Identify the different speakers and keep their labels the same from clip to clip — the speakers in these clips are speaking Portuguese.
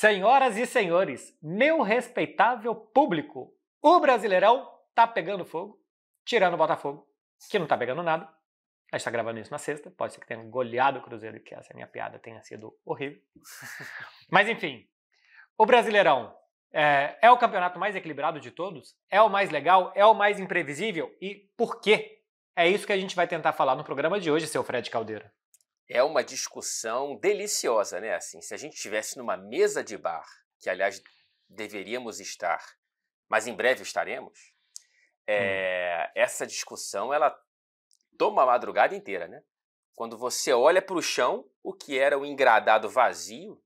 Speaker 1: Senhoras e senhores, meu respeitável público, o Brasileirão tá pegando fogo, tirando o Botafogo, que não tá pegando nada. A gente tá gravando isso na sexta, pode ser que tenha goleado o Cruzeiro e que essa minha piada tenha sido horrível. Mas enfim, o Brasileirão é o campeonato mais equilibrado de todos? É o mais legal? É o mais imprevisível? E por quê? É isso que a gente vai tentar falar no programa de hoje, seu Fred Caldeira.
Speaker 2: É uma discussão deliciosa, né? Assim, se a gente estivesse numa mesa de bar, que aliás deveríamos estar, mas em breve estaremos, essa discussão ela toma a madrugada inteira, né? Quando você olha para o chão, o que era o engradado vazio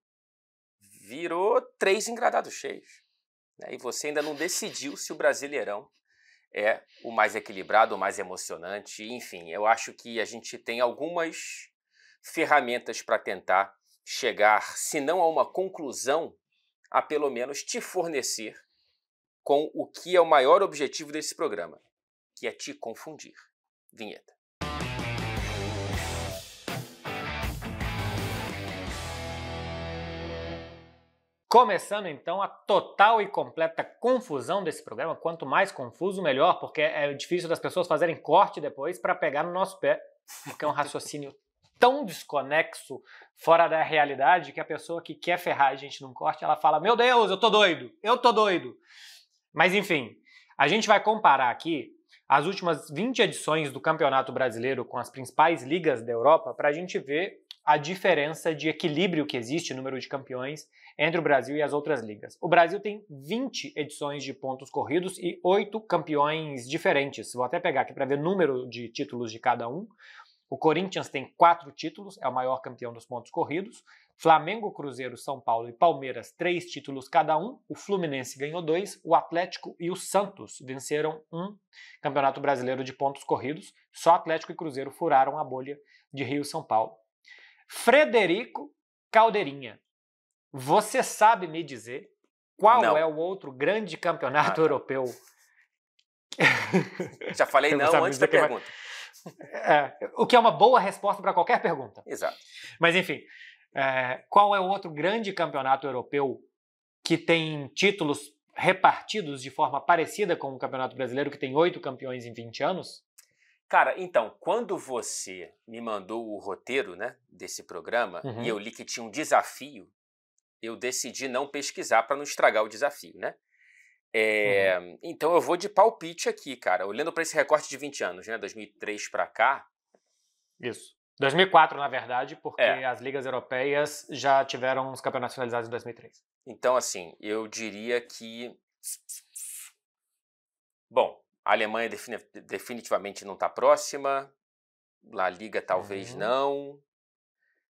Speaker 2: virou 3 engradados cheios, né? E você ainda não decidiu se o Brasileirão é o mais equilibrado, o mais emocionante. Enfim, eu acho que a gente tem algumas ferramentas para tentar chegar, se não a uma conclusão, a pelo menos te fornecer com o que é o maior objetivo desse programa, que é te confundir. Vinheta.
Speaker 1: Começando então a total e completa confusão desse programa. Quanto mais confuso, melhor, porque é difícil das pessoas fazerem corte depois para pegar no nosso pé, porque é um raciocínio tão desconexo, fora da realidade, que a pessoa que quer ferrar a gente num corte, ela fala, meu Deus, eu tô doido. Mas enfim, a gente vai comparar aqui as últimas 20 edições do Campeonato Brasileiro com as principais ligas da Europa para a gente ver a diferença de equilíbrio que existe, número de campeões, entre o Brasil e as outras ligas. O Brasil tem 20 edições de pontos corridos e 8 campeões diferentes. Vou até pegar aqui para ver o número de títulos de cada um. O Corinthians tem 4 títulos, é o maior campeão dos pontos corridos. Flamengo, Cruzeiro, São Paulo e Palmeiras, 3 títulos cada um. O Fluminense ganhou 2. O Atlético e o Santos venceram um Campeonato Brasileiro de pontos corridos. Só Atlético e Cruzeiro furaram a bolha de Rio e São Paulo. Frederico Caldeirinha, você sabe me dizer qual é o outro grande campeonato europeu?
Speaker 2: Já falei não antes da pergunta.
Speaker 1: O que é uma boa resposta para qualquer pergunta.
Speaker 2: Exato.
Speaker 1: Mas enfim, qual é o outro grande campeonato europeu que tem títulos repartidos de forma parecida com o Campeonato Brasileiro, que tem 8 campeões em 20 anos?
Speaker 2: Cara, então, quando você me mandou o roteiro, né, desse programa, e eu li que tinha um desafio, eu decidi não pesquisar para não estragar o desafio, né? Então eu vou de palpite aqui, cara. Olhando para esse recorte de 20 anos, né, 2003 para cá.
Speaker 1: Isso. 2004, na verdade, porque as ligas europeias já tiveram os campeonatos finalizados em 2003.
Speaker 2: Então, assim, eu diria que... Bom, a Alemanha definitivamente não está próxima. La Liga talvez não.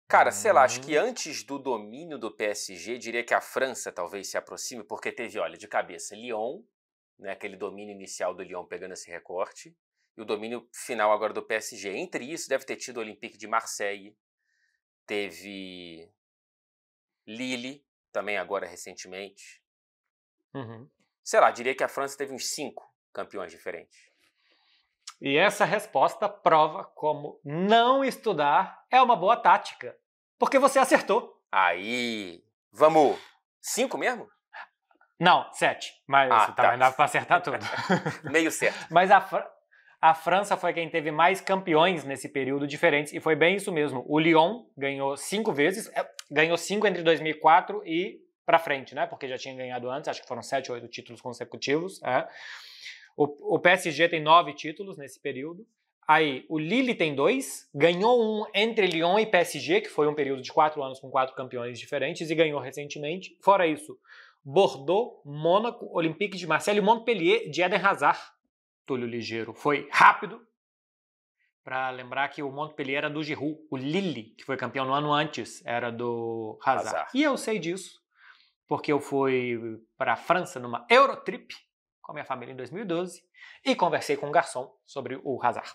Speaker 2: Cara, sei lá, acho que antes do domínio do PSG, diria que a França talvez se aproxime, porque teve, olha, de cabeça, Lyon, né, aquele domínio inicial do Lyon pegando esse recorte, e o domínio final agora do PSG. Entre isso, deve ter tido o Olympique de Marseille, teve Lille, também agora recentemente. Sei lá, diria que a França teve uns 5 campeões diferentes.
Speaker 1: E essa resposta prova como não estudar é uma boa tática. Porque você acertou.
Speaker 2: Aí, vamos. 5 mesmo?
Speaker 1: Não, 7. Mas também dava para acertar tudo.
Speaker 2: Meio certo.
Speaker 1: Mas a França foi quem teve mais campeões nesse período diferentes. E foi bem isso mesmo. O Lyon ganhou 5 vezes. Ganhou 5 entre 2004 e para frente, né? Porque já tinha ganhado antes. Acho que foram 7 ou 8 títulos consecutivos. O PSG tem 9 títulos nesse período. Aí, o Lille tem 2, ganhou um entre Lyon e PSG, que foi um período de 4 anos com 4 campeões diferentes, e ganhou recentemente. Fora isso, Bordeaux, Mônaco, Olympique de Marseille e Montpellier de Eden Hazard. Túlio Ligeiro foi rápido, para lembrar que o Montpellier era do Giroud. O Lille, que foi campeão no ano antes, era do Hazard. E eu sei disso, porque eu fui para a França numa Eurotrip, com a minha família em 2012, e conversei com um garçom sobre o Hazard.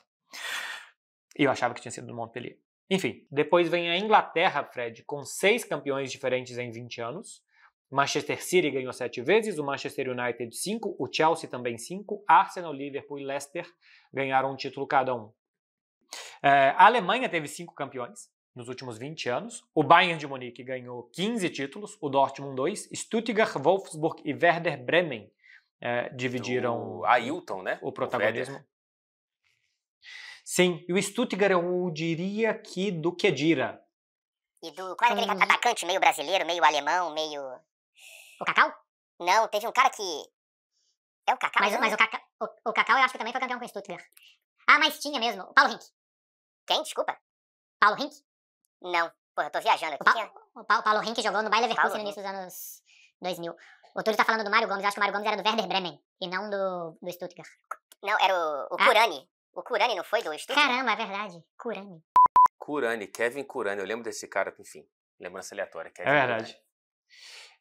Speaker 1: E eu achava que tinha sido do Montpellier. Enfim, depois vem a Inglaterra, Fred, com 6 campeões diferentes em 20 anos. Manchester City ganhou 7 vezes, o Manchester United 5, o Chelsea também 5, Arsenal, Liverpool e Leicester ganharam um título cada um. A Alemanha teve 5 campeões, nos últimos 20 anos. O Bayern de Munique ganhou 15 títulos, o Dortmund 2, Stuttgart, Wolfsburg e Werder Bremen dividiram
Speaker 2: o Ailton, né?
Speaker 1: o protagonismo. Sim, e o Stuttgart eu diria que do Khedira.
Speaker 3: E qual era aquele atacante meio brasileiro, meio alemão, meio... O Cacau? Não, teve um cara que... É o Cacau? Mas o Cacau eu acho que também foi campeão com o Stuttgart. Ah, mas tinha mesmo. O Paulo Rink. Quem? Desculpa. Paulo Rink? Não. Pô, eu tô viajando aqui. O Paulo Rink jogou no Bayer Leverkusen no início dos anos 2000. O Túlio tá falando do Mário Gomes. Acho que o Mário Gomes era do Werder Bremen e não do Stuttgart. Não, era o Kurani. O Kurani não foi do Stuttgart? Caramba, é verdade. Kurani.
Speaker 2: Kevin Kurani. Eu lembro desse cara, enfim. Lembrança aleatória.
Speaker 1: Kevin verdade. Kurani.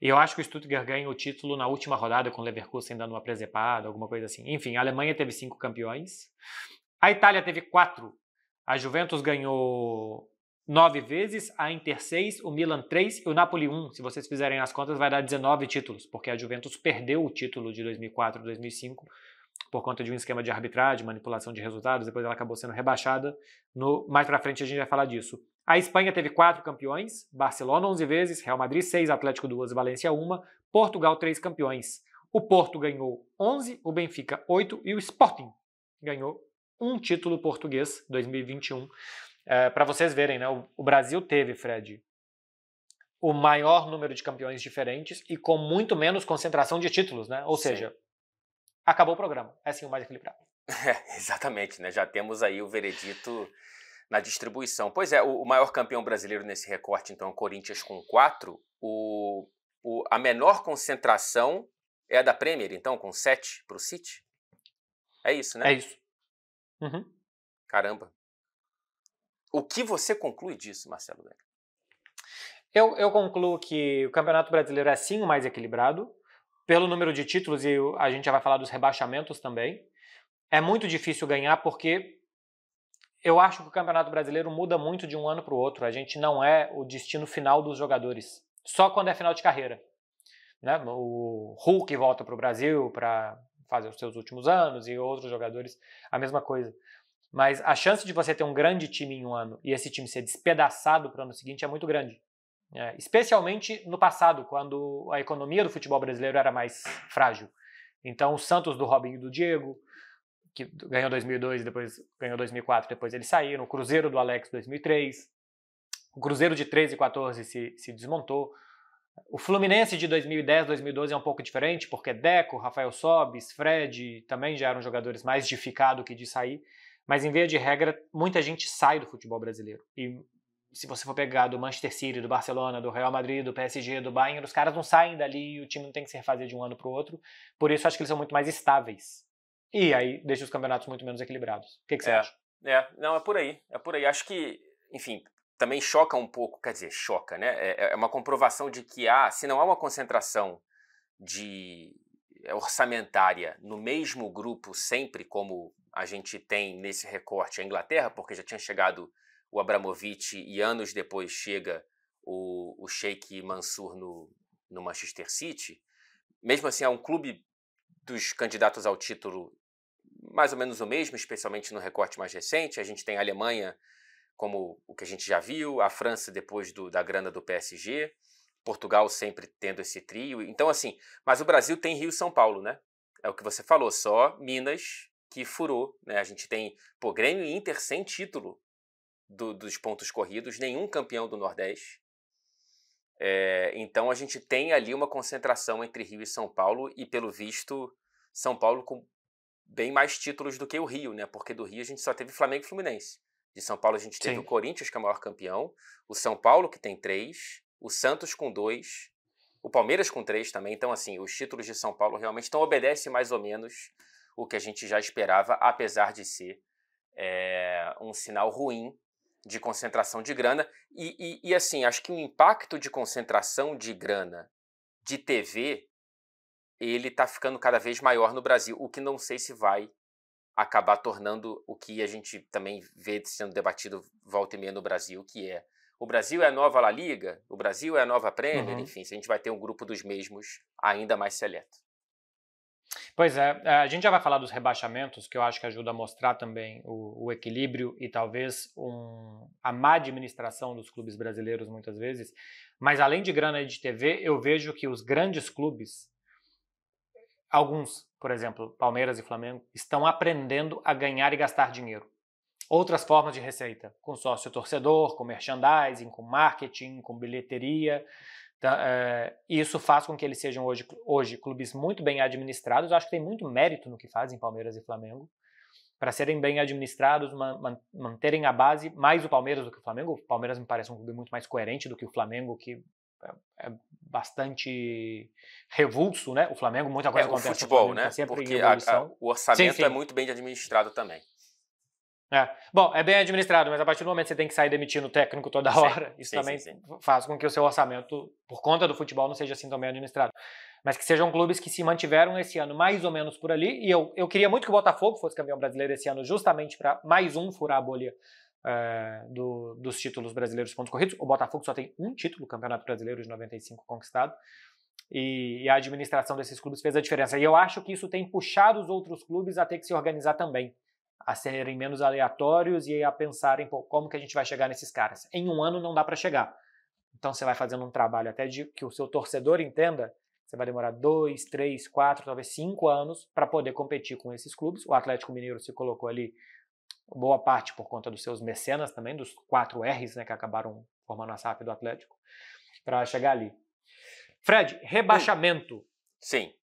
Speaker 1: E eu acho que o Stuttgart ganha o título na última rodada com o Leverkusen dando uma presepada, alguma coisa assim. Enfim, a Alemanha teve 5 campeões. A Itália teve 4. A Juventus ganhou 9 vezes, a Inter 6, o Milan 3 e o Napoli 1. Se vocês fizerem as contas, vai dar 19 títulos, porque a Juventus perdeu o título de 2004 e 2005 por conta de um esquema de arbitragem, manipulação de resultados. Depois ela acabou sendo rebaixada. Mais pra frente a gente vai falar disso. A Espanha teve 4 campeões, Barcelona 11 vezes, Real Madrid 6, Atlético 2 e Valência 1, Portugal 3 campeões. O Porto ganhou 11, o Benfica 8 e o Sporting ganhou um título português, 2021. Para vocês verem, né? O Brasil teve, Fred, o maior número de campeões diferentes e com muito menos concentração de títulos, né? Ou seja, acabou o programa. É sim o mais equilibrado.
Speaker 2: Exatamente, né? Já temos aí o veredito na distribuição. Pois é, o maior campeão brasileiro nesse recorte, então, é o Corinthians com 4. A menor concentração é a da Premier, então, com 7 para o City. É isso, né?
Speaker 1: É isso. Uhum.
Speaker 2: Caramba. O que você conclui disso, Marcelo?
Speaker 1: Eu concluo que o Campeonato Brasileiro é sim o mais equilibrado, pelo número de títulos, e a gente já vai falar dos rebaixamentos também. É muito difícil ganhar porque eu acho que o Campeonato Brasileiro muda muito de um ano para o outro. A gente não é o destino final dos jogadores, só quando é final de carreira. Né? O Hulk volta para o Brasil para fazer os seus últimos anos e outros jogadores, a mesma coisa. Mas a chance de você ter um grande time em um ano e esse time ser despedaçado para o ano seguinte é muito grande. Especialmente no passado, quando a economia do futebol brasileiro era mais frágil. Então o Santos do Robinho e do Diego, que ganhou 2002 e depois ganhou 2004, depois eles saíram. O Cruzeiro do Alex 2003. O Cruzeiro de 13 e 14 se desmontou. O Fluminense de 2010, 2012 é um pouco diferente, porque Deco, Rafael Sobis, Fred também já eram jogadores mais de ficar do que de sair. Mas, em via de regra, muita gente sai do futebol brasileiro. E se você for pegar do Manchester City, do Barcelona, do Real Madrid, do PSG, do Bayern, os caras não saem dali e o time não tem que se refazer de um ano para o outro. Por isso, acho que eles são muito mais estáveis. E aí, deixa os campeonatos muito menos equilibrados. O que você acha?
Speaker 2: Não, é por aí. É por aí. Acho que, enfim, também choca um pouco, quer dizer, choca, né? É uma comprovação de que se não há uma concentração orçamentária no mesmo grupo sempre, como a gente tem nesse recorte a Inglaterra, porque já tinha chegado o Abramovich e anos depois chega o Sheikh Mansour no Manchester City. Mesmo assim, é um clube dos candidatos ao título mais ou menos o mesmo, especialmente no recorte mais recente. A gente tem a Alemanha, como o que a gente já viu, a França depois da grana do PSG, Portugal sempre tendo esse trio. Então, assim, mas o Brasil tem Rio e São Paulo, né? É o que você falou, só Minas que furou, né? A gente tem, Grêmio e Inter sem título dos pontos corridos, nenhum campeão do Nordeste. Então, a gente tem ali uma concentração entre Rio e São Paulo e, pelo visto, São Paulo com bem mais títulos do que o Rio, né? Porque do Rio a gente só teve Flamengo e Fluminense. De São Paulo a gente teve o Corinthians, que é o maior campeão, o São Paulo, que tem 3, o Santos com 2, o Palmeiras com 3 também. Então, assim, os títulos de São Paulo realmente obedecem mais ou menos o que a gente já esperava, apesar de ser um sinal ruim de concentração de grana. E assim, acho que o impacto de concentração de grana de TV, ele está ficando cada vez maior no Brasil, o que não sei se vai acabar tornando o que a gente também vê sendo debatido volta e meia no Brasil, que é o Brasil é a nova La Liga, o Brasil é a nova Premier, enfim, se a gente vai ter um grupo dos mesmos ainda mais seleto.
Speaker 1: Pois é, a gente já vai falar dos rebaixamentos, que eu acho que ajuda a mostrar também o equilíbrio e talvez a má administração dos clubes brasileiros muitas vezes. Mas além de grana e de TV, eu vejo que os grandes clubes, alguns, por exemplo, Palmeiras e Flamengo, estão aprendendo a ganhar e gastar dinheiro. Outras formas de receita, com sócio-torcedor, com merchandising, com marketing, com bilheteria. Isso faz com que eles sejam hoje clubes muito bem administrados. Eu acho que tem muito mérito no que fazem Palmeiras e Flamengo. Para serem bem administrados, manterem a base, mais o Palmeiras do que o Flamengo. O Palmeiras me parece um clube muito mais coerente do que o Flamengo, que é bastante revulso, né? O Flamengo, muita coisa acontece
Speaker 2: no futebol, né?
Speaker 1: Tá sempre
Speaker 2: porque
Speaker 1: em evolução.
Speaker 2: o orçamento
Speaker 1: sim.
Speaker 2: é muito bem administrado também.
Speaker 1: Bom, é bem administrado, mas a partir do momento que você tem que sair demitindo o técnico toda hora, isso também faz com que o seu orçamento, por conta do futebol, não seja assim tão bem administrado. Mas que sejam clubes que se mantiveram esse ano mais ou menos por ali, e eu queria muito que o Botafogo fosse campeão brasileiro esse ano, justamente para mais furar a bolha dos títulos brasileiros de pontos corridos. O Botafogo só tem um título, o Campeonato Brasileiro de 95 conquistado, e a administração desses clubes fez a diferença. E eu acho que isso tem puxado os outros clubes a ter que se organizar também, a serem menos aleatórios e a pensarem, como que a gente vai chegar nesses caras? Em um ano não dá para chegar. Então você vai fazendo um trabalho até de que o seu torcedor entenda, você vai demorar 2, 3, 4, talvez 5 anos para poder competir com esses clubes. O Atlético Mineiro se colocou ali, boa parte por conta dos seus mecenas também, dos 4 R's, né, que acabaram formando a SAF do Atlético, para chegar ali. Fred, rebaixamento.
Speaker 2: Sim.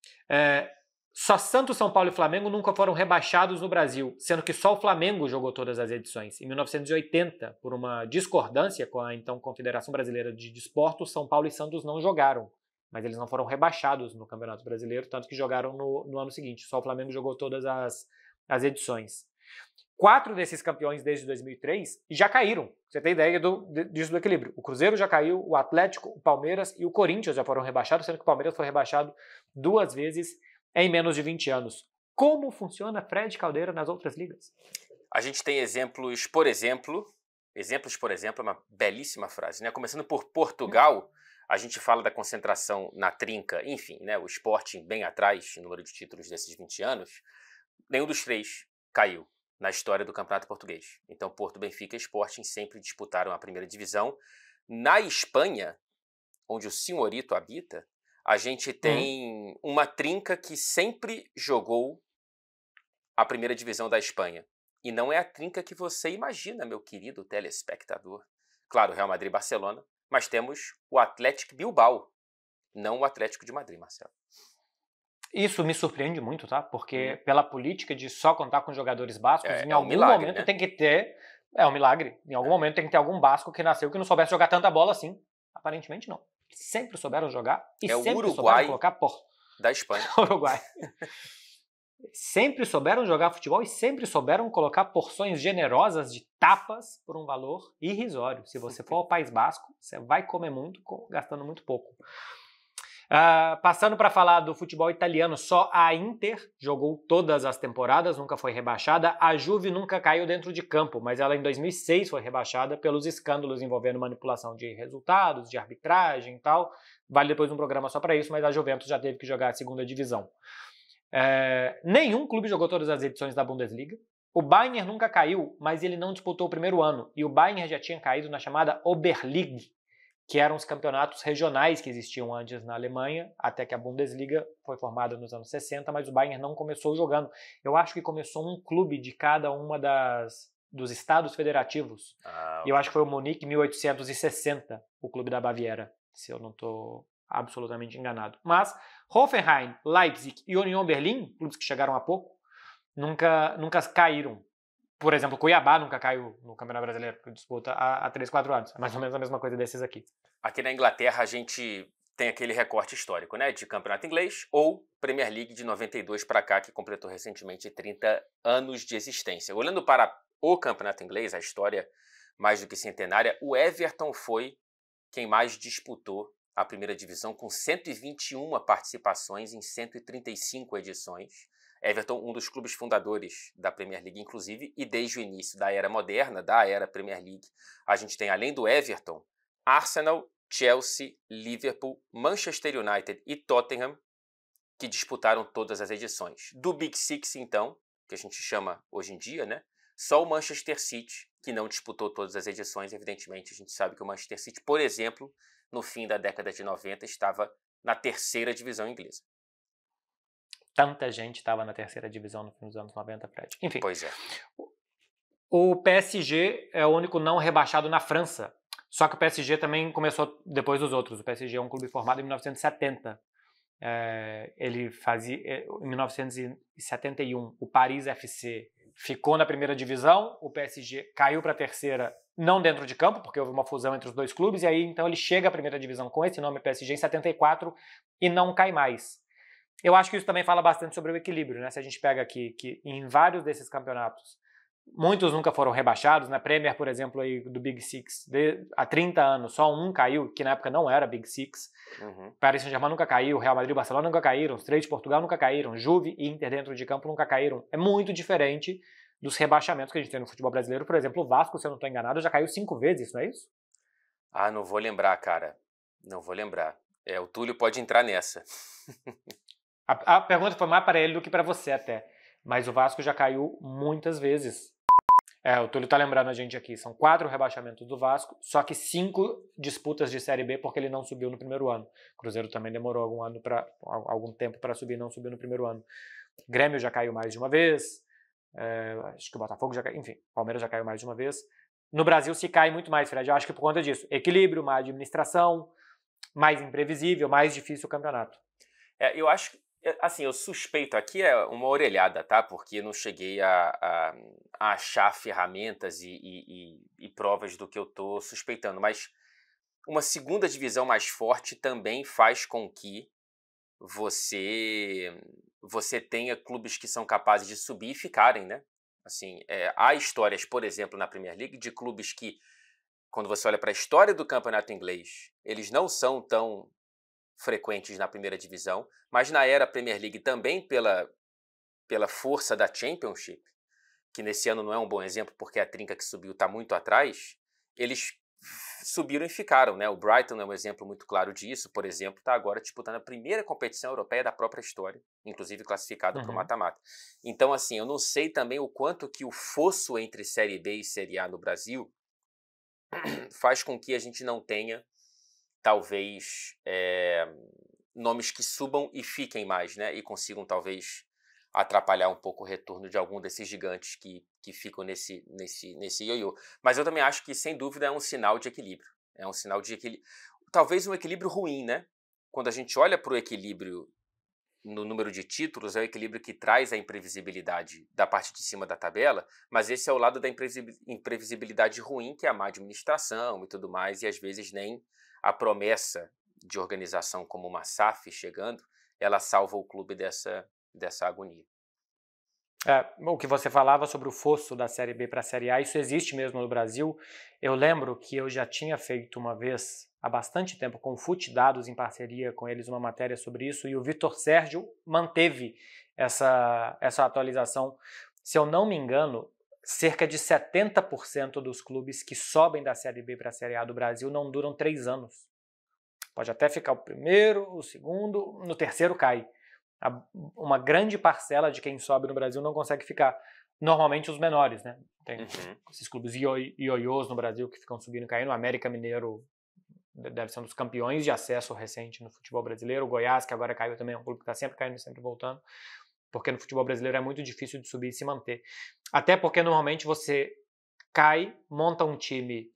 Speaker 1: Só Santos, São Paulo e Flamengo nunca foram rebaixados no Brasil, sendo que só o Flamengo jogou todas as edições. Em 1980, por uma discordância com a então Confederação Brasileira de Desportos, São Paulo e Santos não jogaram, mas eles não foram rebaixados no Campeonato Brasileiro, tanto que jogaram no ano seguinte. Só o Flamengo jogou todas as edições. 4 desses campeões desde 2003 já caíram. Você tem ideia disso do equilíbrio. O Cruzeiro já caiu, o Atlético, o Palmeiras e o Corinthians já foram rebaixados, sendo que o Palmeiras foi rebaixado 2 vezes em menos de 20 anos. Como funciona Fred Caldeira nas outras ligas?
Speaker 2: A gente tem exemplos, por exemplo, é uma belíssima frase, né? Começando por Portugal, a gente fala da concentração na trinca, enfim, né? O Sporting bem atrás, no número de títulos desses 20 anos, nenhum dos 3 caiu na história do Campeonato Português. Então, Porto, Benfica e Sporting sempre disputaram a primeira divisão. Na Espanha, onde o senhorito habita, a gente tem uma trinca que sempre jogou a primeira divisão da Espanha. E não é a trinca que você imagina, meu querido telespectador. Claro, Real Madrid e Barcelona, mas temos o Athletic Bilbao, não o Atlético de Madrid, Marcelo.
Speaker 1: Isso me surpreende muito, tá? Porque pela política de só contar com jogadores bascos, em algum
Speaker 2: milagre,
Speaker 1: momento
Speaker 2: né?
Speaker 1: tem que ter... É um milagre. Em algum momento tem que ter algum basco que nasceu que não soubesse jogar tanta bola assim. Aparentemente não. Sempre souberam jogar e sempre souberam colocar
Speaker 2: da Espanha.
Speaker 1: Uruguai. Sempre souberam jogar futebol e sempre souberam colocar porções generosas de tapas por um valor irrisório. Se você for ao País Basco, você vai comer muito gastando muito pouco. Passando para falar do futebol italiano, só a Inter jogou todas as temporadas, nunca foi rebaixada. A Juve nunca caiu dentro de campo, mas ela em 2006 foi rebaixada pelos escândalos envolvendo manipulação de resultados, de arbitragem e tal. Vale depois um programa só para isso, mas a Juventus já teve que jogar a segunda divisão. Nenhum clube jogou todas as edições da Bundesliga. O Bayern nunca caiu, mas ele não disputou o primeiro ano. E o Bayern já tinha caído na chamada Oberliga, que eram os campeonatos regionais que existiam antes na Alemanha, até que a Bundesliga foi formada nos anos 60, mas o Bayern não começou jogando. Eu acho que começou um clube de cada uma dos estados federativos. E eu acho que foi o Munique 1860, o clube da Baviera, se eu não estou absolutamente enganado. Mas Hoffenheim, Leipzig e Union Berlin, clubes que chegaram há pouco, nunca caíram. Por exemplo, Cuiabá nunca caiu no Campeonato Brasileiro, que disputa há 3, 4 anos. É mais ou menos a mesma coisa desses aqui.
Speaker 2: Aqui na Inglaterra a gente tem aquele recorte histórico, né, de Campeonato Inglês ou Premier League de 92 para cá, que completou recentemente 30 anos de existência. Olhando para o Campeonato Inglês, a história mais do que centenária, o Everton foi quem mais disputou a primeira divisão, com 121 participações em 135 edições. Everton, um dos clubes fundadores da Premier League, inclusive, e desde o início da era moderna, da era Premier League, a gente tem, além do Everton, Arsenal, Chelsea, Liverpool, Manchester United e Tottenham, que disputaram todas as edições. Do Big Six, então, que a gente chama hoje em dia, né? Só o Manchester City, que não disputou todas as edições. Evidentemente, a gente sabe que o Manchester City, por exemplo, no fim da década de 90, estava na 3ª divisão inglesa.
Speaker 1: Tanta gente estava na 3ª divisão no fim dos anos 90, Fred. Enfim.
Speaker 2: Pois é.
Speaker 1: O PSG é o único não rebaixado na França. Só que o PSG também começou depois dos outros. O PSG é um clube formado em 1970. Ele fazia... Em 1971, o Paris FC ficou na 1ª divisão. O PSG caiu para a 3ª, não dentro de campo, porque houve uma fusão entre os dois clubes. E aí, então, ele chega à 1ª divisão com esse nome, PSG, em 74, e não cai mais. Eu acho que isso também fala bastante sobre o equilíbrio, né? Se a gente pega aqui que em vários desses campeonatos, muitos nunca foram rebaixados. Na Premier, por exemplo, aí, do Big Six, há 30 anos, só um caiu, que na época não era Big Six. Paris Saint-Germain nunca caiu, Real Madrid e Barcelona nunca caíram, os 3 de Portugal nunca caíram, Juve e Inter dentro de campo nunca caíram. É muito diferente dos rebaixamentos que a gente tem no futebol brasileiro. Por exemplo, o Vasco, se eu não estou enganado, já caiu 5 vezes, não é isso?
Speaker 2: Ah, não vou lembrar, cara. Não vou lembrar. O Túlio pode entrar nessa.
Speaker 1: A pergunta foi mais para ele do que para você até. Mas o Vasco já caiu muitas vezes. O Túlio tá lembrando a gente aqui. São 4 rebaixamentos do Vasco, só que 5 disputas de Série B porque ele não subiu no primeiro ano. O Cruzeiro também demorou algum tempo para subir, não subiu no primeiro ano. O Grêmio já caiu mais de uma vez. Acho que o Botafogo já caiu. Enfim, o Palmeiras já caiu mais de uma vez. No Brasil se cai muito mais, Fred. Eu acho que por conta disso. Equilíbrio, má administração, mais imprevisível, mais difícil o campeonato.
Speaker 2: Eu acho que, assim, eu suspeito, aqui é uma orelhada, tá? Porque eu não cheguei a achar ferramentas e provas do que eu tô suspeitando, mas uma 2ª divisão mais forte também faz com que você tenha clubes que são capazes de subir e ficarem, né? Assim, há histórias, por exemplo, na Premier League, de clubes que, quando você olha para a história do campeonato inglês, eles não são tão frequentes na 1ª divisão, mas na era Premier League também pela força da Championship, que nesse ano não é um bom exemplo porque a trinca que subiu está muito atrás, eles subiram e ficaram, né? O Brighton é um exemplo muito claro disso, por exemplo, está agora disputando a 1ª competição europeia da própria história, inclusive classificado para o mata-mata. Então, assim, eu não sei também o quanto que o fosso entre Série B e Série A no Brasil faz com que a gente não tenha talvez nomes que subam e fiquem mais, né? E consigam talvez atrapalhar um pouco o retorno de algum desses gigantes que ficam nesse ioiô. Mas eu também acho que, sem dúvida, é um sinal de equilíbrio. É um sinal de equilíbrio. Talvez um equilíbrio ruim, né? Quando a gente olha para o equilíbrio no número de títulos, é o equilíbrio que traz a imprevisibilidade da parte de cima da tabela, mas esse é o lado da imprevisibilidade ruim, que é a má administração e tudo mais, e às vezes nem a promessa de organização como uma SAF chegando, ela salva o clube dessa agonia.
Speaker 1: O que você falava sobre o fosso da Série B para a Série A, isso existe mesmo no Brasil. Eu lembro que eu já tinha feito uma vez, há bastante tempo, com o FUTDados, em parceria com eles, uma matéria sobre isso, e o Vitor Sérgio manteve essa atualização. Se eu não me engano, cerca de 70% dos clubes que sobem da Série B para a Série A do Brasil não duram 3 anos. Pode até ficar o primeiro, o segundo, no terceiro cai. Uma grande parcela de quem sobe no Brasil não consegue ficar. Normalmente os menores, né? Tem esses clubes ioiôs no Brasil que ficam subindo e caindo. O América Mineiro deve ser um dos campeões de acesso recente no futebol brasileiro. O Goiás, que agora caiu também, é um clube que está sempre caindo e sempre voltando. Porque no futebol brasileiro é muito difícil de subir e se manter. Até porque normalmente você cai, monta um time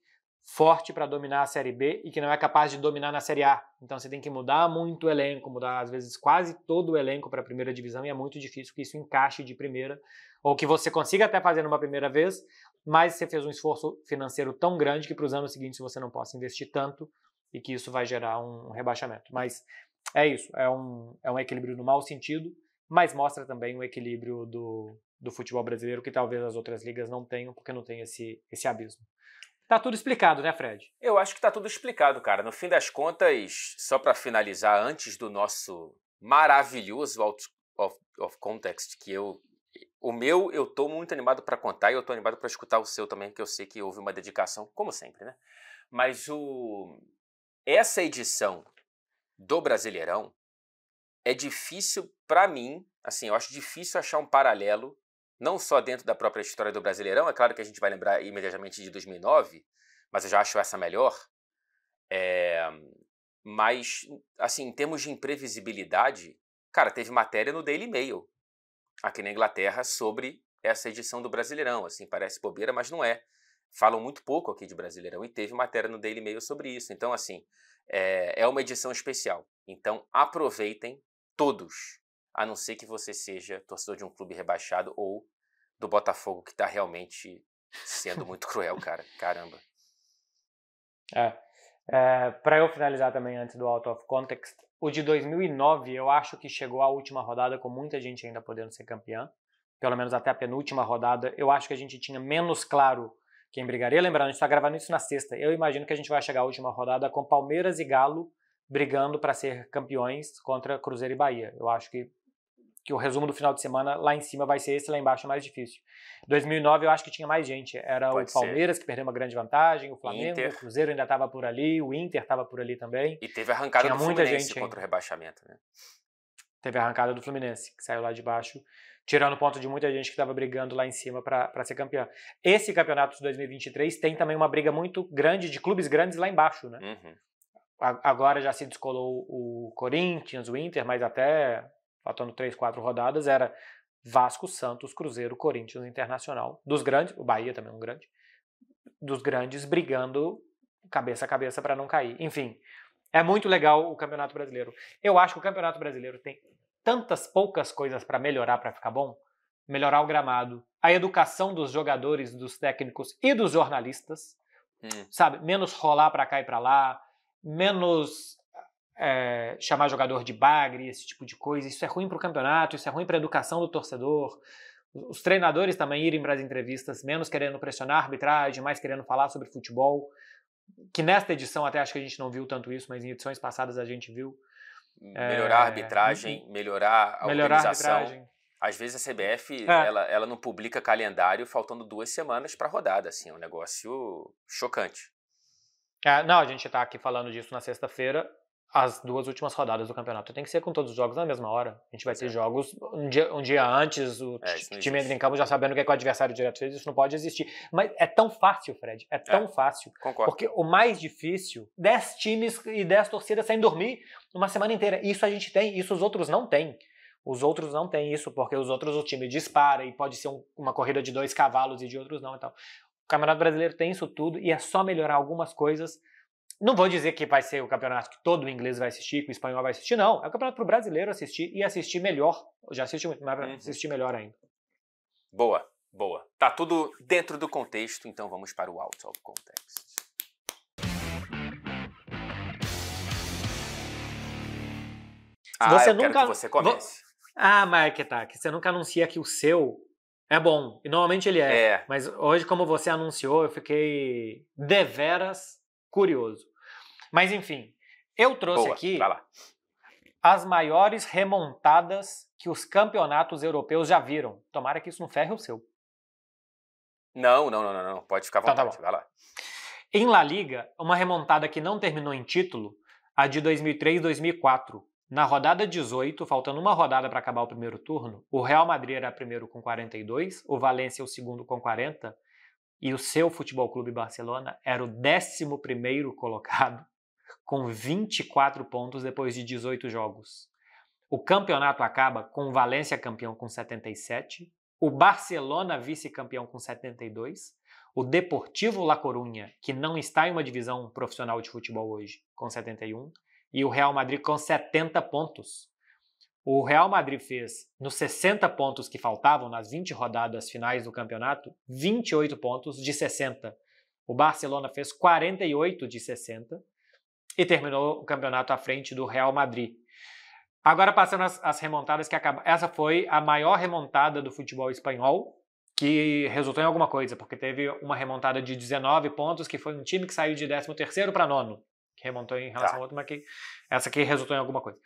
Speaker 1: forte para dominar a Série B e que não é capaz de dominar na Série A. Então você tem que mudar muito o elenco, mudar às vezes quase todo o elenco para a 1ª divisão, e é muito difícil que isso encaixe de primeira, ou que você consiga até fazer numa primeira vez, mas você fez um esforço financeiro tão grande que para os anos seguintes você não possa investir tanto e que isso vai gerar um rebaixamento. Mas é isso, é um equilíbrio no mau sentido, mas mostra também o equilíbrio do futebol brasileiro que talvez as outras ligas não tenham, porque não tem esse abismo. Tá tudo explicado, né, Fred?
Speaker 2: Eu acho que tá tudo explicado, cara. No fim das contas, só para finalizar, antes do nosso maravilhoso out of context, que eu tô muito animado para contar, e eu tô animado para escutar o seu também, porque eu sei que houve uma dedicação, como sempre, né? Mas essa edição do Brasileirão, é difícil para mim, assim, eu acho difícil achar um paralelo, não só dentro da própria história do Brasileirão, é claro que a gente vai lembrar imediatamente de 2009, mas eu já acho essa melhor, mas, assim, em termos de imprevisibilidade, cara, teve matéria no Daily Mail, aqui na Inglaterra, sobre essa edição do Brasileirão, assim, parece bobeira, mas não é. Falam muito pouco aqui de Brasileirão e teve matéria no Daily Mail sobre isso. Então, assim, é uma edição especial. Então, aproveitem todos, a não ser que você seja torcedor de um clube rebaixado ou do Botafogo, que está realmente sendo muito cruel, cara. Caramba.
Speaker 1: Para eu finalizar também antes do Out of Context, o de 2009 eu acho que chegou à última rodada com muita gente ainda podendo ser campeã, pelo menos até a penúltima rodada. Eu acho que a gente tinha menos claro quem brigaria. Lembrando, a gente está gravando isso na sexta. Eu imagino que a gente vai chegar à última rodada com Palmeiras e Galo brigando para ser campeões contra Cruzeiro e Bahia. Eu acho que o resumo do final de semana lá em cima vai ser esse, lá embaixo é mais difícil. 2009 eu acho que tinha mais gente. Era o Palmeiras, que perdeu uma grande vantagem, o Flamengo, o Cruzeiro ainda estava por ali, o Inter estava por ali também.
Speaker 2: E teve a arrancada do Fluminense contra o rebaixamento, né?
Speaker 1: Teve a arrancada do Fluminense, que saiu lá de baixo, tirando o ponto de muita gente que estava brigando lá em cima para ser campeão. Esse campeonato de 2023 tem também uma briga muito grande de clubes grandes lá embaixo, né?
Speaker 2: Uhum.
Speaker 1: Agora já se descolou o Corinthians, o Inter, mas até faltando 3, 4 rodadas era Vasco, Santos, Cruzeiro, Corinthians, Internacional. Dos grandes, o Bahia também é um grande, dos grandes brigando cabeça a cabeça para não cair. Enfim, é muito legal o Campeonato Brasileiro. Eu acho que o Campeonato Brasileiro tem tantas poucas coisas para melhorar, para ficar bom. Melhorar o gramado, a educação dos jogadores, dos técnicos e dos jornalistas, sabe? Menos rolar para cá e para lá, menos chamar jogador de bagre, esse tipo de coisa. Isso é ruim para o campeonato, isso é ruim para a educação do torcedor. Os treinadores também irem para as entrevistas, menos querendo pressionar a arbitragem, mais querendo falar sobre futebol. Que nesta edição até acho que a gente não viu tanto isso, mas em edições passadas a gente viu.
Speaker 2: Melhorar a arbitragem, melhorar a organização. Às vezes a CBF ela não publica calendário faltando 2 semanas para a rodada, assim, é um negócio chocante.
Speaker 1: Não, a gente está aqui falando disso na sexta-feira, as 2 últimas rodadas do campeonato. Tem que ser com todos os jogos na mesma hora. A gente vai ter jogos um dia antes, o time entra em campo já sabendo o que é que o adversário direto fez, isso não pode existir. Mas é tão fácil, Fred, é tão fácil.
Speaker 2: Concordo.
Speaker 1: Porque o mais difícil, 10 times e 10 torcidas sem dormir uma semana inteira. Isso a gente tem, isso os outros não têm. Os outros não têm isso, porque os outros o time dispara e pode ser uma corrida de 2 cavalos e de outros não. Então, o Campeonato Brasileiro tem isso tudo e é só melhorar algumas coisas. Não vou dizer que vai ser o campeonato que todo o inglês vai assistir, que o espanhol vai assistir, não. É o campeonato para o brasileiro assistir e assistir melhor. Eu já assisti muito, mas assistir melhor ainda.
Speaker 2: Boa, boa. Tá tudo dentro do contexto, então vamos para o Out of Context.
Speaker 1: Você
Speaker 2: eu quero que você comece.
Speaker 1: Mike, que você nunca anuncia que o seu é bom. E normalmente ele é. Mas hoje, como você anunciou, eu fiquei deveras curioso. Mas enfim, eu trouxe aqui as maiores remontadas que os campeonatos europeus já viram. Tomara que isso não ferre o seu.
Speaker 2: Não. Pode ficar à vontade, vai lá.
Speaker 1: Em La Liga, uma remontada que não terminou em título, a de 2003-2004. Na rodada 18, faltando uma rodada para acabar o primeiro turno, o Real Madrid era primeiro com 42, o Valência o segundo com 40, e o seu Futebol Clube Barcelona era o 11º colocado, com 24 pontos depois de 18 jogos. O campeonato acaba com o Valência campeão com 77, o Barcelona vice-campeão com 72, o Deportivo La Coruña, que não está em uma divisão profissional de futebol hoje, com 71, e o Real Madrid com 70 pontos. O Real Madrid fez, nos 60 pontos que faltavam, nas 20 rodadas finais do campeonato, 28 pontos de 60. O Barcelona fez 48 de 60 e terminou o campeonato à frente do Real Madrid. Agora passando as remontadas que acabam. Essa foi a maior remontada do futebol espanhol, que resultou em alguma coisa, porque teve uma remontada de 19 pontos, que foi um time que saiu de 13º para 9º, que remontou em relação ao outro, mas essa aqui resultou em alguma coisa.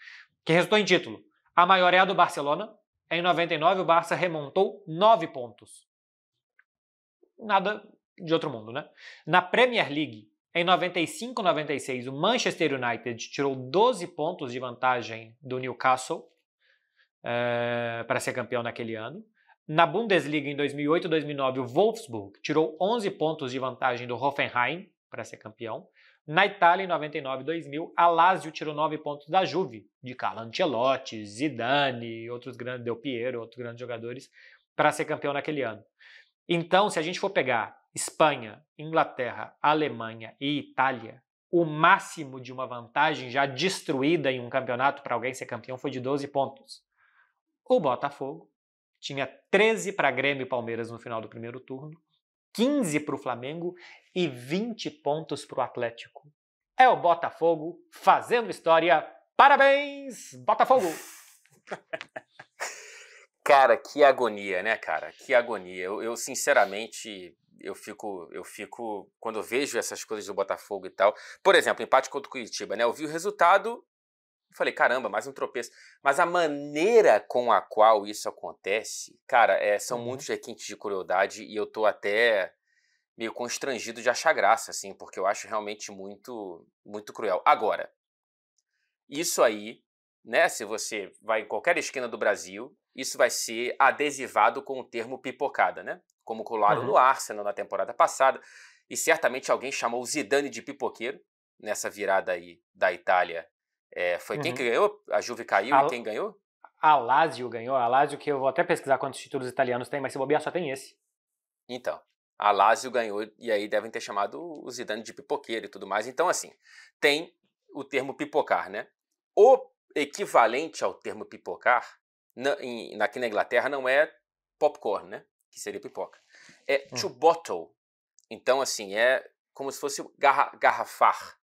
Speaker 1: Que resultou em título. A maior é a do Barcelona. Em 99, o Barça remontou 9 pontos. Nada de outro mundo, né? Na Premier League, Em 95, 96, o Manchester United tirou 12 pontos de vantagem do Newcastle para ser campeão naquele ano. Na Bundesliga, em 2008 e 2009, o Wolfsburg tirou 11 pontos de vantagem do Hoffenheim para ser campeão. Na Itália, em 99 e 2000, a Lazio tirou 9 pontos da Juve, de Carlo Ancelotti, Zidane, outros grandes, Del Piero, outros grandes jogadores, para ser campeão naquele ano. Então, se a gente for pegar Espanha, Inglaterra, Alemanha e Itália, o máximo de uma vantagem já destruída em um campeonato para alguém ser campeão foi de 12 pontos. O Botafogo tinha 13 para Grêmio e Palmeiras no final do primeiro turno, 15 para o Flamengo e 20 pontos para o Atlético. É o Botafogo fazendo história. Parabéns, Botafogo!
Speaker 2: Cara, que agonia, né, cara? Que agonia. Eu sinceramente, eu fico, quando eu vejo essas coisas do Botafogo e tal. Por exemplo, empate contra o Curitiba, né? Eu vi o resultado e falei, caramba, mais um tropeço. Mas a maneira com a qual isso acontece, cara, são muitos requintes de crueldade e eu tô até meio constrangido de achar graça, assim, porque eu acho realmente muito, muito cruel. Agora, isso aí, né, se você vai em qualquer esquina do Brasil, isso vai ser adesivado com o termo pipocada, né? Como colaram no Arsenal na temporada passada. E certamente alguém chamou o Zidane de pipoqueiro nessa virada aí da Itália. Foi quem que ganhou? A Juve caiu e quem ganhou?
Speaker 1: A Lazio ganhou. A Lazio, que eu vou até pesquisar quantos títulos italianos tem, mas se bobear só tem esse.
Speaker 2: Então, a Lazio ganhou e aí devem ter chamado o Zidane de pipoqueiro e tudo mais. Então, assim, tem o termo pipocar, né? O equivalente ao termo pipocar aqui na Inglaterra não é popcorn, né? Que seria pipoca. É to bottle. Então, assim, é como se fosse garrafar.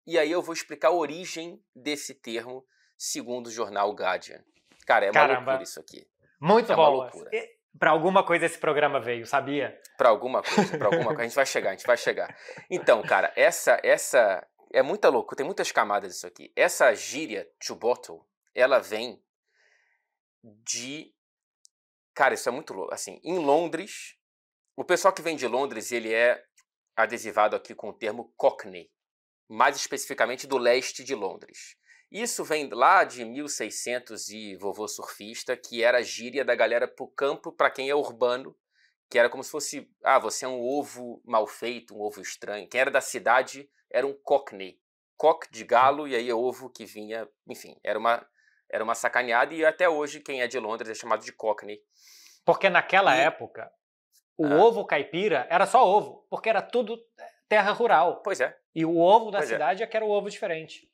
Speaker 2: E aí eu vou explicar a origem desse termo segundo o jornal Guardian. Cara, é uma loucura isso aqui.
Speaker 1: Muito bom. Uma loucura. Para alguma coisa esse programa veio, sabia?
Speaker 2: Para alguma coisa. A gente vai chegar. Então, cara, essa é muita loucura, tem muitas camadas isso aqui. Essa gíria to bottle, ela vem de... Cara, isso é muito louco. Assim, em Londres, o pessoal que vem de Londres, ele é adesivado aqui com o termo Cockney, mais especificamente do leste de Londres. Isso vem lá de 1600 e vovô surfista, que era a gíria da galera pro campo para quem é urbano, que era como se fosse, você é um ovo mal feito, um ovo estranho. Quem era da cidade era um Cockney. Cock de galo e aí ovo que vinha, enfim, era uma sacaneada e até hoje quem é de Londres é chamado de Cockney.
Speaker 1: Porque naquela época, o ovo caipira era só ovo, porque era tudo terra rural.
Speaker 2: Pois é.
Speaker 1: E o ovo da cidade é que era o ovo diferente.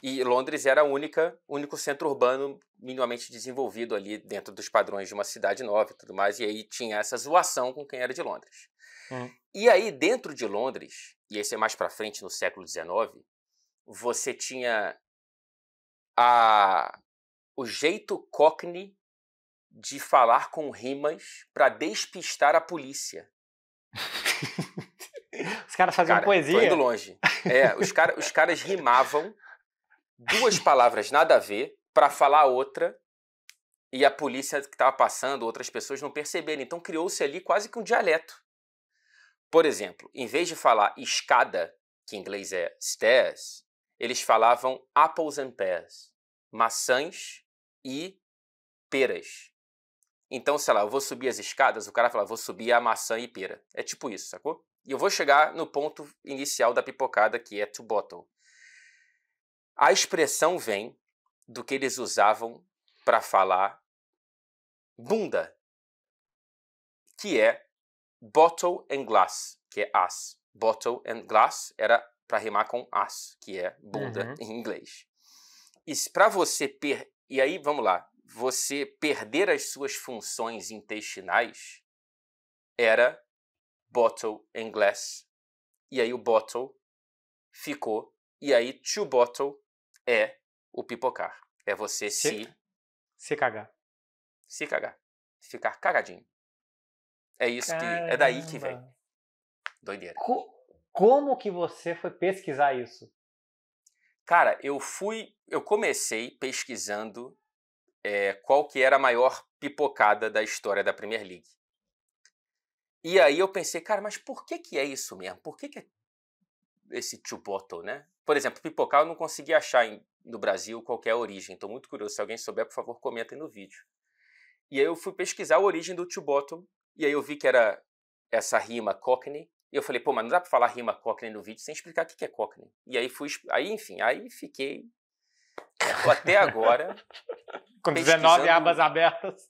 Speaker 2: E Londres era o único centro urbano minimamente desenvolvido ali dentro dos padrões de uma cidade nova e tudo mais. E aí tinha essa zoação com quem era de Londres. E aí dentro de Londres, e esse é mais pra frente no século XIX, você tinha o jeito Cockney de falar com rimas para despistar a polícia.
Speaker 1: Os caras faziam poesia.
Speaker 2: Tô indo longe. Os caras rimavam duas palavras nada a ver para falar outra e a polícia que estava passando, outras pessoas não perceberem. Então criou-se ali quase que um dialeto. Por exemplo, em vez de falar escada, que em inglês é stairs, eles falavam apples and pears, maçãs e peras. Então, sei lá, eu vou subir as escadas, o cara fala, vou subir a maçã e pera. É tipo isso, sacou? E eu vou chegar no ponto inicial da pipocada, que é to bottle. A expressão vem do que eles usavam para falar bunda, que é bottle and glass, que é as. Bottle and glass era para rimar com as, que é bunda em inglês. E para você e aí, vamos lá, você perder as suas funções intestinais era bottle and glass. E aí o bottle ficou. E aí to bottle é o pipocar. É você
Speaker 1: se cagar.
Speaker 2: Se cagar. Ficar cagadinho. É isso. Caramba. É daí que vem. Doideira.
Speaker 1: Como que você foi pesquisar isso?
Speaker 2: Cara, eu comecei pesquisando qual que era a maior pipocada da história da Premier League. E aí eu pensei, cara, mas por que é isso mesmo? Por que esse to bottle, né? Por exemplo, pipocar eu não consegui achar no Brasil qualquer origem. Estou muito curioso. Se alguém souber, por favor, comentem no vídeo. E aí eu fui pesquisar a origem do to bottle, e aí eu vi que era essa rima Cockney, e eu falei, pô, mas não dá pra falar rima Cockney no vídeo sem explicar o que é Cockney. E aí aí fiquei até agora
Speaker 1: com 19 abas abertas.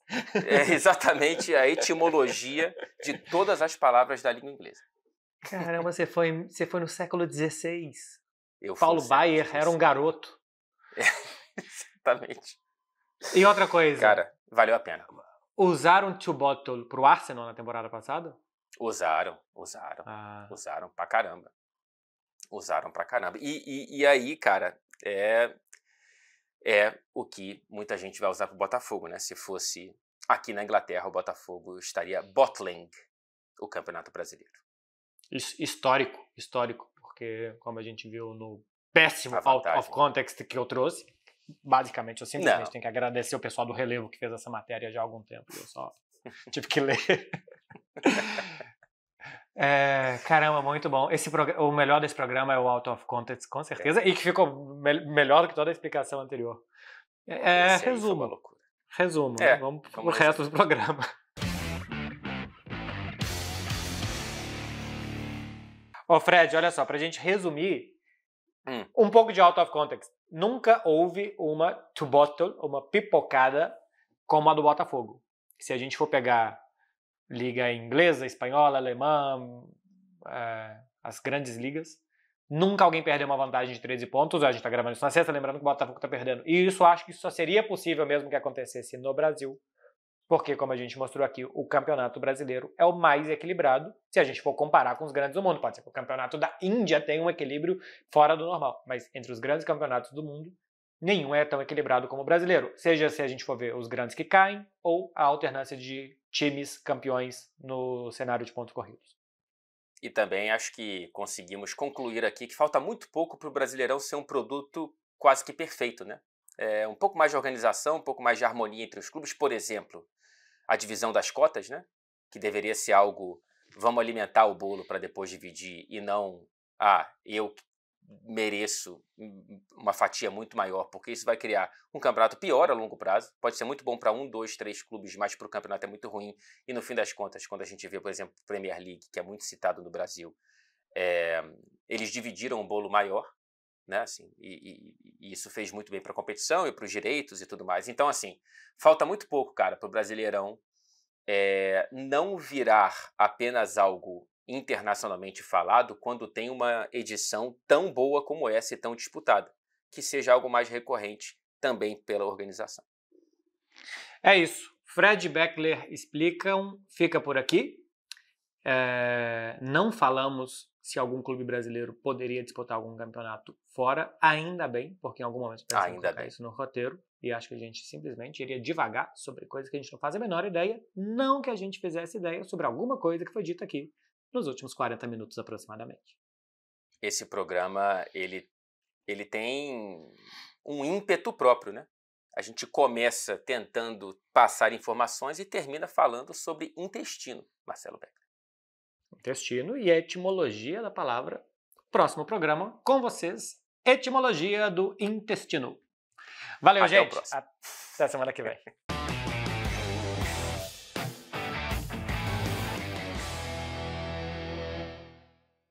Speaker 2: Exatamente a etimologia de todas as palavras da língua inglesa.
Speaker 1: Caramba, você foi no século XVI.
Speaker 2: Eu
Speaker 1: Paulo Baier era um garoto.
Speaker 2: Exatamente.
Speaker 1: E outra coisa.
Speaker 2: Cara, valeu a pena.
Speaker 1: Usaram to bottle pro Arsenal na temporada passada?
Speaker 2: Usaram pra caramba. Usaram pra caramba. E aí, cara, é o que muita gente vai usar pro Botafogo, né? Se fosse aqui na Inglaterra, o Botafogo estaria bottling o Campeonato Brasileiro.
Speaker 1: Histórico, porque como a gente viu no péssimo out of context que eu trouxe, basicamente eu simplesmente tenho que agradecer o pessoal do Relevo que fez essa matéria já há algum tempo, eu só tive que ler. Caramba, muito bom. O melhor desse programa é o out of context, com certeza, e que ficou melhor do que toda a explicação anterior. Resumo, né? Vamos pro resto do programa. Ô Fred, olha só, pra gente resumir um pouco de out of context. Nunca houve uma to bottle, uma pipocada como a do Botafogo. Se a gente for pegar liga inglesa, espanhola, alemã, as grandes ligas, nunca alguém perdeu uma vantagem de 13 pontos. A gente tá gravando isso na sexta, lembrando que o Botafogo tá perdendo. E isso acho que só seria possível mesmo que acontecesse no Brasil, porque, como a gente mostrou aqui, o Campeonato Brasileiro é o mais equilibrado se a gente for comparar com os grandes do mundo. Pode ser que o Campeonato da Índia tenha um equilíbrio fora do normal, mas entre os grandes campeonatos do mundo, nenhum é tão equilibrado como o brasileiro. Seja se a gente for ver os grandes que caem ou a alternância de times campeões no cenário de pontos corridos.
Speaker 2: E também acho que conseguimos concluir aqui que falta muito pouco para o Brasileirão ser um produto quase que perfeito, né? Um pouco mais de organização, um pouco mais de harmonia entre os clubes. Por exemplo, a divisão das cotas, né? Que deveria ser algo, vamos alimentar o bolo para depois dividir e não, eu mereço uma fatia muito maior, porque isso vai criar um campeonato pior a longo prazo. Pode ser muito bom para 1, 2, 3 clubes, mas para o campeonato é muito ruim. E no fim das contas, quando a gente vê, por exemplo, a Premier League, que é muito citado no Brasil, eles dividiram um bolo maior, né? Assim, e isso fez muito bem para a competição e para os direitos e tudo mais. Então, assim, falta muito pouco, cara, para o Brasileirão não virar apenas algo internacionalmente falado quando tem uma edição tão boa como essa e tão disputada, que seja algo mais recorrente também pela organização.
Speaker 1: É isso. Fred Beckler Explicam fica por aqui. Não falamos se algum clube brasileiro poderia disputar algum campeonato fora, ainda bem, porque em algum momento pensamos colocar isso no roteiro, e acho que a gente simplesmente iria devagar sobre coisas que a gente não faz a menor ideia, não que a gente fizesse ideia sobre alguma coisa que foi dita aqui nos últimos 40 minutos aproximadamente.
Speaker 2: Esse programa, ele tem um ímpeto próprio, né? A gente começa tentando passar informações e termina falando sobre intestino, Marcelo Beckler.
Speaker 1: Intestino e a etimologia da palavra. Próximo programa com vocês, etimologia do intestino. Valeu, gente. Até semana que vem.